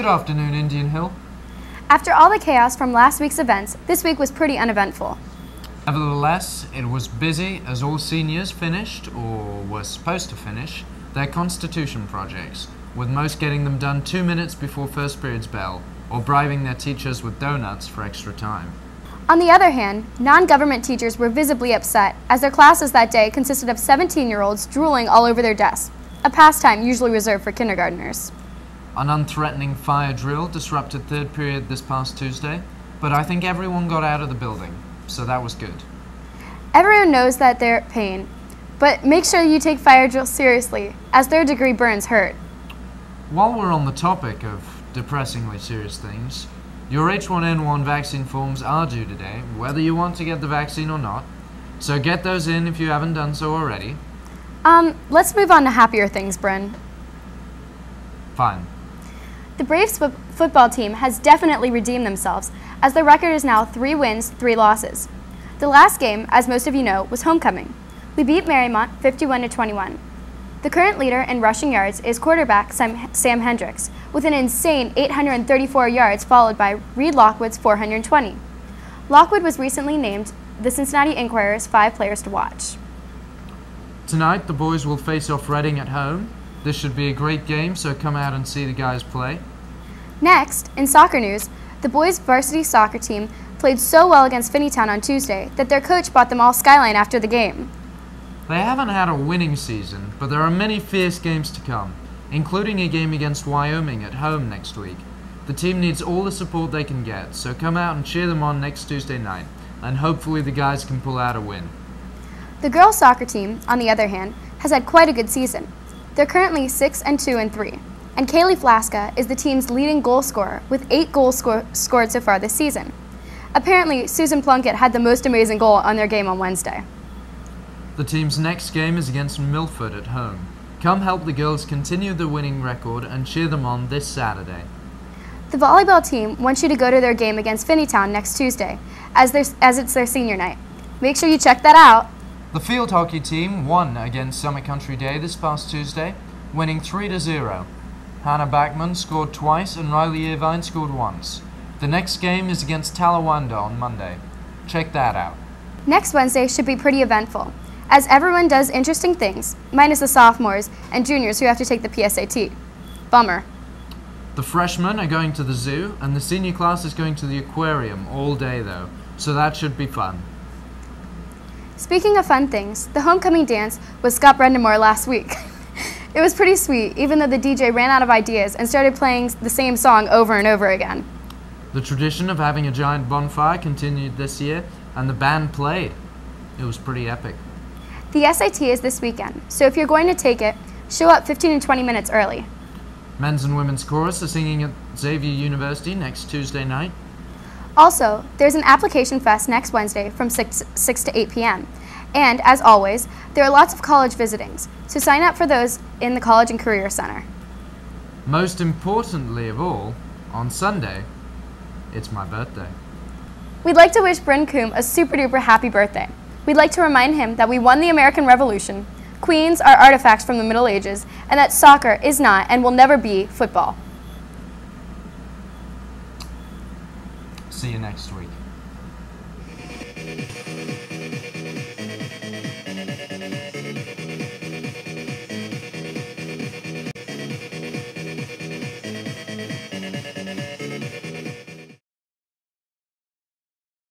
Good afternoon, Indian Hill. After all the chaos from last week's events, this week was pretty uneventful. Nevertheless, it was busy as all seniors finished, or were supposed to finish, their Constitution projects, with most getting them done 2 minutes before first period's bell, or bribing their teachers with donuts for extra time. On the other hand, non-government teachers were visibly upset, as their classes that day consisted of 17-year-olds drooling all over their desks, a pastime usually reserved for kindergartners. An unthreatening fire drill disrupted third period this past Tuesday, but I think everyone got out of the building, so that was good. Everyone knows that they're pain, but make sure you take fire drills seriously, as third-degree burns hurt. While we're on the topic of depressingly serious things, your H1N1 vaccine forms are due today, whether you want to get the vaccine or not, so get those in if you haven't done so already. Let's move on to happier things, Bryn. Fine. The Braves football team has definitely redeemed themselves, as their record is now 3 wins, 3 losses. The last game, as most of you know, was homecoming. We beat Marymount 51-21. The current leader in rushing yards is quarterback Sam Hendricks, with an insane 834 yards followed by Reed Lockwood's 420. Lockwood was recently named the Cincinnati Enquirer's 5 players to watch. Tonight, the boys will face off Reading at home. This should be a great game, so come out and see the guys play. Next, in soccer news, the boys' varsity soccer team played so well against Finneytown on Tuesday that their coach bought them all Skyline after the game. They haven't had a winning season, but there are many fierce games to come, including a game against Wyoming at home next week. The team needs all the support they can get, so come out and cheer them on next Tuesday night, and hopefully the guys can pull out a win. The girls' soccer team, on the other hand, has had quite a good season. They're currently 6-2-3, and Kaylee Flaska is the team's leading goal scorer with 8 goals scored so far this season. Apparently, Susan Plunkett had the most amazing goal on their game on Wednesday. The team's next game is against Milford at home. Come help the girls continue the winning record and cheer them on this Saturday. The volleyball team wants you to go to their game against Finneytown next Tuesday, as it's their senior night. Make sure you check that out. The field hockey team won against Summit Country Day this past Tuesday, winning 3-0. Hannah Backman scored twice and Riley Irvine scored once. The next game is against Talawanda on Monday. Check that out. Next Wednesday should be pretty eventful, as everyone does interesting things, minus the sophomores and juniors who have to take the PSAT. Bummer. The freshmen are going to the zoo, and the senior class is going to the aquarium all day though, so that should be fun. Speaking of fun things, the homecoming dance was Scott Brendamore last week. It was pretty sweet, even though the DJ ran out of ideas and started playing the same song over and over again. The tradition of having a giant bonfire continued this year, and the band played. It was pretty epic. The SAT is this weekend, so if you're going to take it, show up 15 and 20 minutes early. Men's and women's chorus are singing at Xavier University next Tuesday night. Also, there's an application fest next Wednesday from 6 to 8 p.m. And, as always, there are lots of college visitings, so sign up for those in the College and Career Center. Most importantly of all, on Sunday, it's my birthday. We'd like to wish Bryn Coombe a super-duper happy birthday. We'd like to remind him that we won the American Revolution, queens are artifacts from the Middle Ages, and that soccer is not and will never be football. See you next week.